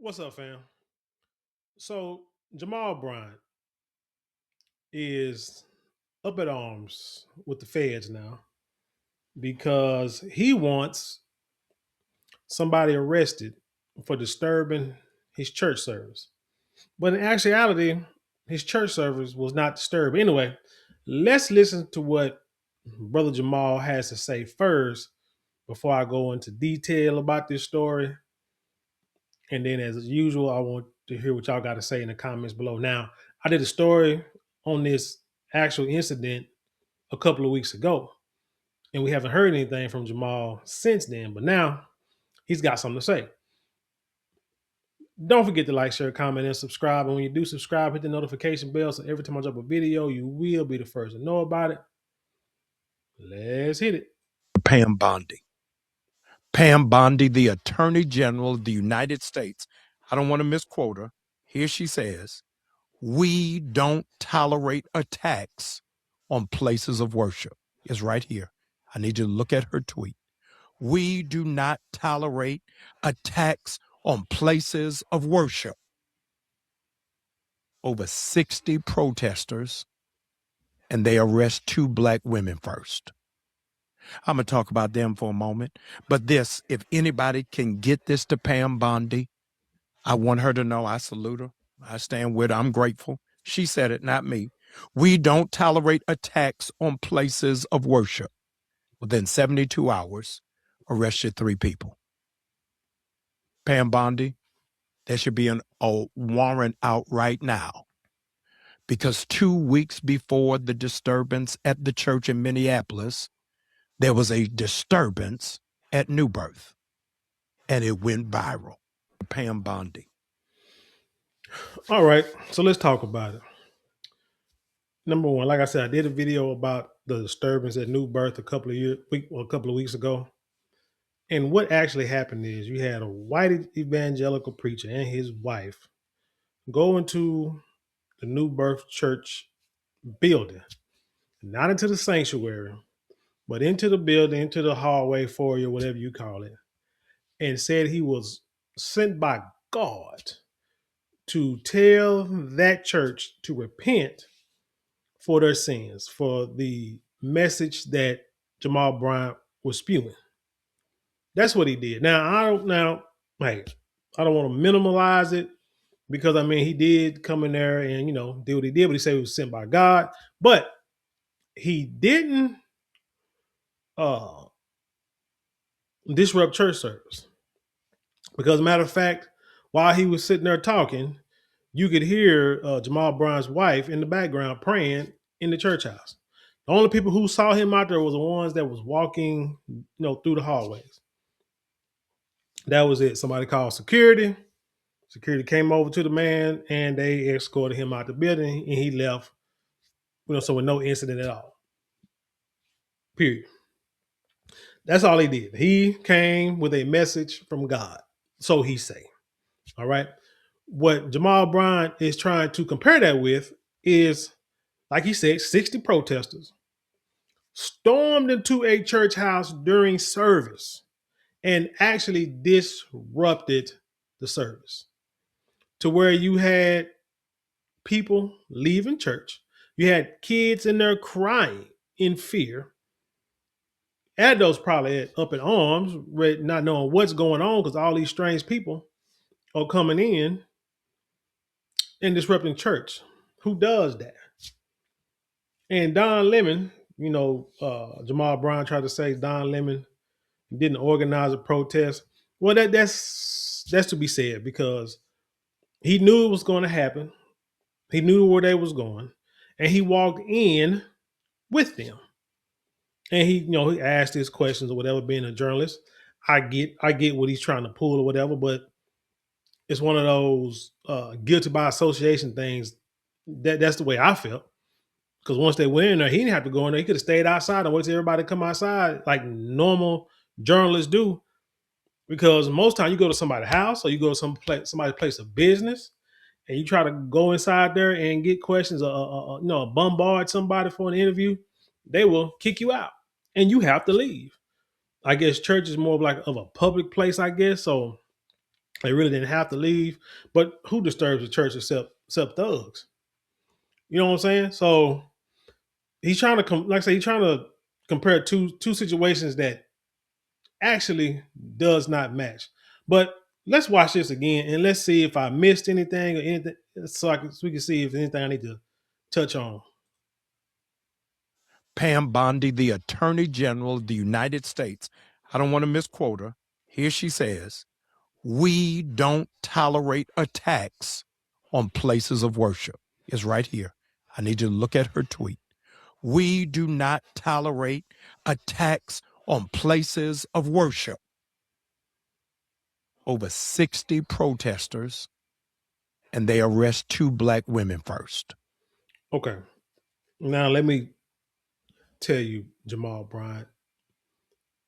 What's up, fam? So Jamal Bryant is up at arms with the feds now because he wants somebody arrested for disturbing his church service. But in actuality, his church service was not disturbed. Anyway, let's listen to what Brother Jamal has to say first before I go into detail about this story. And then, as usual, I want to hear what y'all got to say in the comments below. Now, I did a story on this actual incident a couple of weeks ago, and we haven't heard anything from Jamal since then. But now he's got something to say. Don't forget to like, share, comment, and subscribe. And when you do subscribe, hit the notification bell so every time I drop a video, you will be the first to know about it. Let's hit it. Pam Bondi. Pam Bondi, the Attorney General of the United States. I don't want to misquote her. Here she says, "We don't tolerate attacks on places of worship." It's right here. I need you to look at her tweet. "We do not tolerate attacks on places of worship." Over 60 protesters, and they arrest 2 black women first. I'm going to talk about them for a moment. But this, if anybody can get this to Pam Bondi, I want her to know I salute her. I stand with her. I'm grateful. She said it, not me. "We don't tolerate attacks on places of worship." Within 72 hours, arrested 3 people. Pam Bondi, there should be a warrant out right now, because 2 weeks before the disturbance at the church in Minneapolis, there was a disturbance at New Birth, and it went viral. Pam Bondi. All right, so let's talk about it. Number one, like I said, I did a video about the disturbance at New Birth a couple of weeks ago. And what actually happened is you had a white evangelical preacher and his wife go into the New Birth Church building, not into the sanctuary, but into the building, into the hallway, foyer, whatever you call it, and said he was sent by God to tell that church to repent for their sins, for the message that Jamal Bryant was spewing. That's what he did. Hey, I don't want to minimalize it because I mean he did come in there and do what he did, but he said he was sent by God. But he didn't uh disrupt church service. Because matter of fact, while he was sitting there talking, you could hear Jamal Bryant's wife in the background praying in the church house. The only people who saw him out there was the ones that was walking, through the hallways. That was it. Somebody called security. Security came over to the man and they escorted him out the building and he left, so with no incident at all. Period. That's all he did. He came with a message from God. So he say. All right. What Jamal Bryant is trying to compare that with is, like he said, 60 protesters stormed into a church house during service and actually disrupted the service to where you had people leaving church. You had kids in there crying in fear. Adults probably up in arms, not knowing what's going on because all these strange people are coming in and disrupting church. Who does that? And Don Lemon, Jamal Brown tried to say Don Lemon didn't organize a protest. Well, that's to be said because he knew it was going to happen. He knew where they was going, and he walked in with them. And he asked his questions or whatever. Being a journalist, I get what he's trying to pull or whatever, but it's one of those guilty by association things. That's the way I felt. Because once they went in there, he didn't have to go in there. He could have stayed outside and wait till everybody come outside like normal journalists do. Because most time you go to somebody's house or you go to somebody's place of business and you try to go inside there and get questions or bombard somebody for an interview, they will kick you out and you have to leave. I guess church is more of a public place, I guess. So They really didn't have to leave. But who disturbs the church except thugs? You know what I'm saying? So he's trying to like I say, he's trying to compare two situations that actually does not match. But let's watch this again and let's see if I missed anything or anything, so we can see if anything I need to touch on. Pam Bondi, the Attorney General of the United States. I don't want to misquote her. Here she says, "We don't tolerate attacks on places of worship." It's right here. I need you to look at her tweet. "We do not tolerate attacks on places of worship." Over 60 protesters, and they arrest 2 black women first. Okay. Now let me tell you, Jamal Bryant,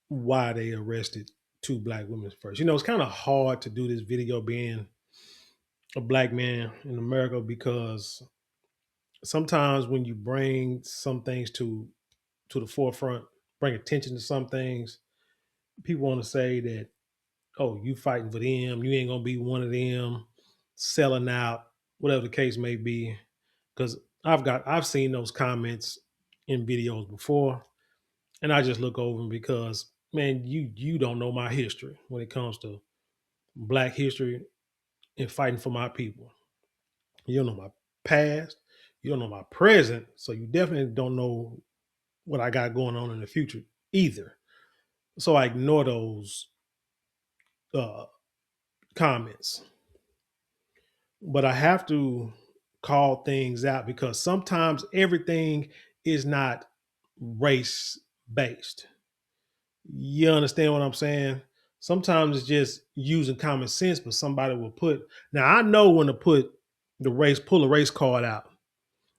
why they arrested 2 black women first. It's kind of hard to do this video being a black man in America because sometimes when you bring some things to the forefront, bring attention to some things, people want to say that, oh, you fighting for them, you ain't gonna be one of them, selling out, whatever the case may be. Because I've seen those comments in videos before, and I just look over them because, man, you don't know my history when it comes to black history and fighting for my people. You don't know my past, you don't know my present, so you definitely don't know what I got going on in the future either. So I ignore those uh, comments, but I have to call things out because sometimes everything is not race based. You understand what I'm saying? Sometimes it's just using common sense, but somebody will put. Now I know when to pull a race card out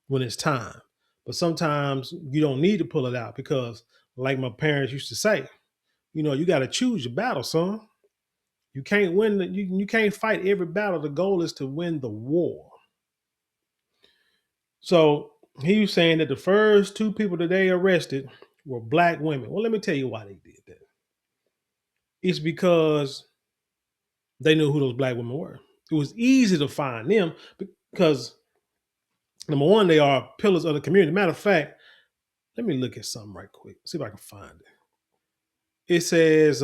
when it's time, but sometimes you don't need to pull it out because, like my parents used to say, you got to choose your battle, son. You can't win. You can't fight every battle. The goal is to win the war. So he was saying that the first 2 people that they arrested were black women. Well, let me tell you why they did that. It's because they knew who those black women were. It was easy to find them because number one, they are pillars of the community. Matter of fact, let me look at something right quick. See if I can find it. It says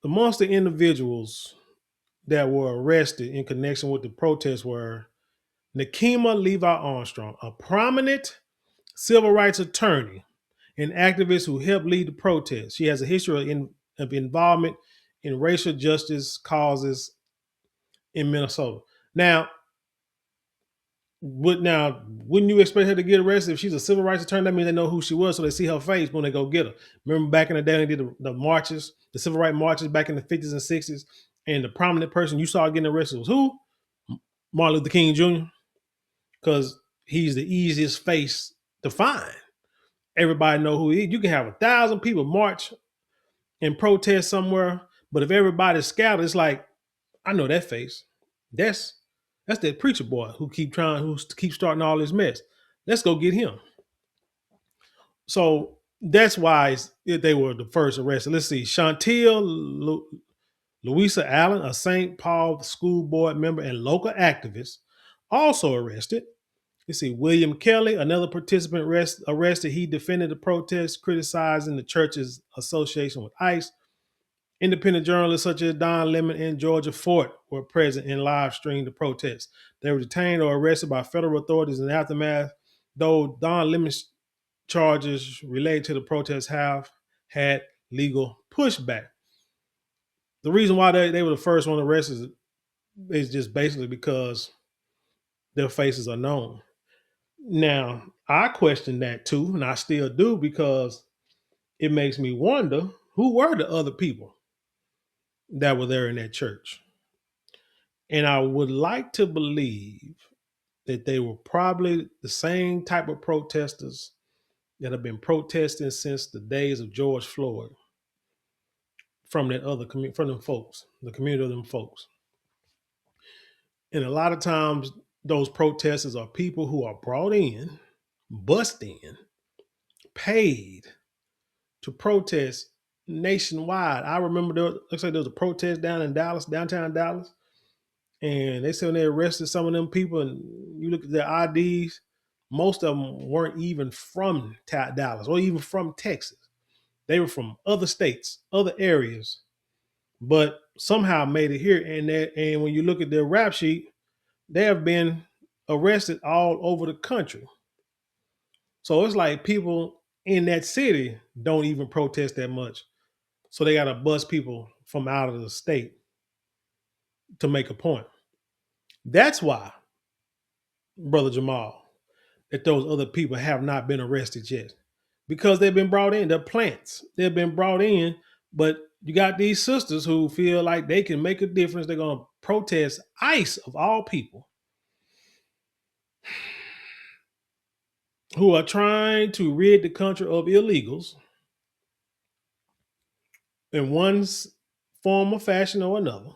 amongst the individuals that were arrested in connection with the protests were Nakima Levi Armstrong, a prominent civil rights attorney and activist who helped lead the protests. She has a history of involvement in racial justice causes in Minnesota. Wouldn't you expect her to get arrested if she's a civil rights attorney? That means they know who she was, so they see her face when they go get her. Remember back in the day, they did the marches, the civil rights marches back in the 50s and 60s, and the prominent person you saw getting arrested was who? Martin Luther King Jr., because he's the easiest face to find. Everybody know who he is. You can have 1,000 people march and protest somewhere, but if everybody's scattered, it's like, I know that face. That's that preacher boy who keeps starting all this mess. Let's go get him. So that's why they were the first arrested. Let's see. Chantel Louisa Allen, a St. Paul School Board member and local activist, also arrested. Let's see. William Kelly, another participant arrested. He defended the protest, criticizing the church's association with ICE. Independent journalists such as Don Lemon and Georgia Fort were present and live streamed the protests. They were detained or arrested by federal authorities in the aftermath, though Don Lemon's charges related to the protests have had legal pushback. The reason why they were the first one arrested is just basically because their faces are known. Now, I question that too, and I still do because it makes me wonder who were the other people that were there in that church. And I would like to believe that they were probably the same type of protesters that have been protesting since the days of George Floyd from that other community, from them folks, the community of them folks. And a lot of times, those protesters are people who are brought in, bussed in, paid to protest nationwide. I remember looks like there was a protest down in Dallas, downtown Dallas, and they said when they arrested some of them people, and you look at their IDs, most of them weren't even from Dallas or even from Texas. They were from other states, other areas, but somehow made it here. And when you look at their rap sheet, they have been arrested all over the country. So it's like people in that city don't even protest that much. So they got to bust people from out of the state to make a point. That's why, Brother Jamal, that those other people have not been arrested yet. Because they've been brought in. They're plants. They've been brought in, but you got these sisters who feel like they can make a difference. They're going to protest ICE of all people who are trying to rid the country of illegals in one form or fashion or another.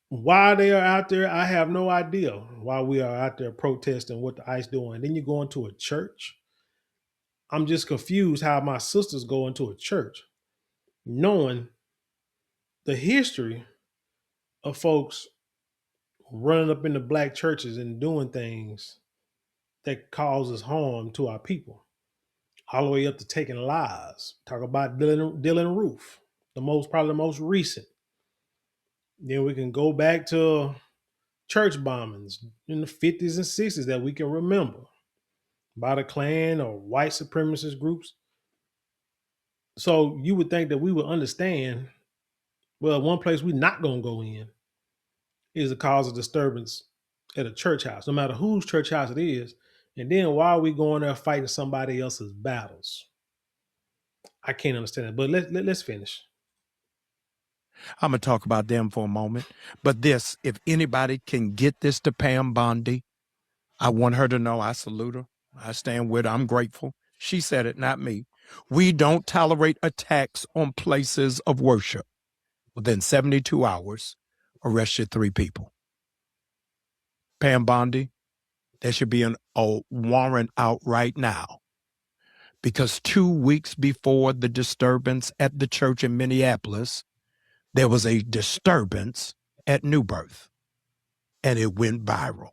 Why they are out there, I have no idea why we are out there protesting what the ICE doing. Then you go into a church. I'm just confused how my sisters go into a church knowing the history of folks running up into black churches and doing things that causes harm to our people, all the way up to taking lives. Talk about Dylan Roof, probably the most recent. Then we can go back to church bombings in the 50s and 60s that we can remember by the Klan or white supremacist groups. So you would think that we would understand, well, one place we're not going to go in is the cause of disturbance at a church house, no matter whose church house it is. And then why are we going there fighting somebody else's battles? I can't understand it. But let's finish. I'm going to talk about them for a moment. But this, if anybody can get this to Pam Bondi, I want her to know I salute her. I stand with her. I'm grateful. She said it, not me. We don't tolerate attacks on places of worship. Within 72 hours, arrested 3 people. Pam Bondi, there should be a warrant out right now because 2 weeks before the disturbance at the church in Minneapolis, there was a disturbance at New Birth, and it went viral.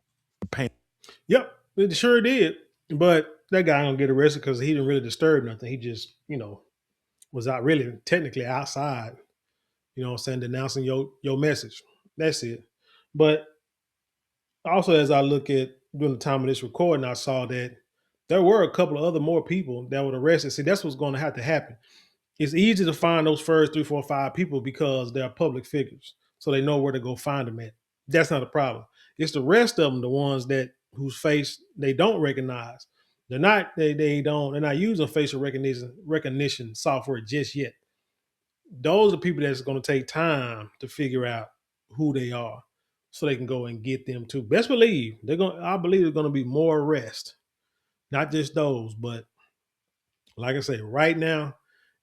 Yep, it sure did. But that guy gonna get arrested because he didn't really disturb nothing. He just, was out really technically outside, what I'm saying, denouncing your message. That's it. But also, as I look at during the time of this recording, I saw that there were a couple of other more people that were arrested. See, that's what's going to have to happen. It's easy to find those first 3, 4, 5 people because they're public figures, so they know where to go find them at. That's not a problem. It's the rest of them, the ones that whose face they don't recognize. They're not using facial recognition software just yet. Those are people that's going to take time to figure out who they are so they can go and get them too. Best believe I believe there's going to be more arrests. Not just those, but like I say, right now,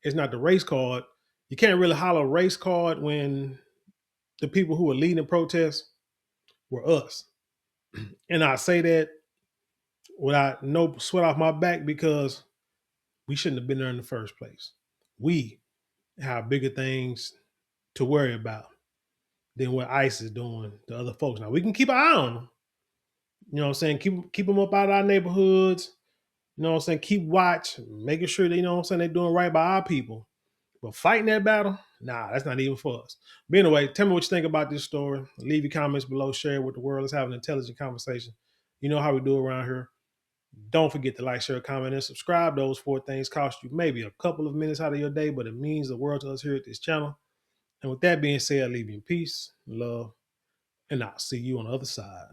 it's not the race card. You can't really holler race card when the people who were leading the protests were us. And I say that without no sweat off my back because we shouldn't have been there in the first place. We have bigger things to worry about than what ICE is doing to other folks. Now we can keep an eye on them. You know what I'm saying? Keep them up out of our neighborhoods. You know what I'm saying? Keep watch, making sure they, they're doing right by our people. But fighting that battle, nah, that's not even for us. But anyway, tell me what you think about this story. Leave your comments below, share it with the world. Let's have an intelligent conversation. You know how we do around here. Don't forget to like, share, comment, and subscribe. Those 4 things cost you maybe a couple of minutes out of your day, but it means the world to us here at this channel. And with that being said, I leave you in peace, love, and I'll see you on the other side.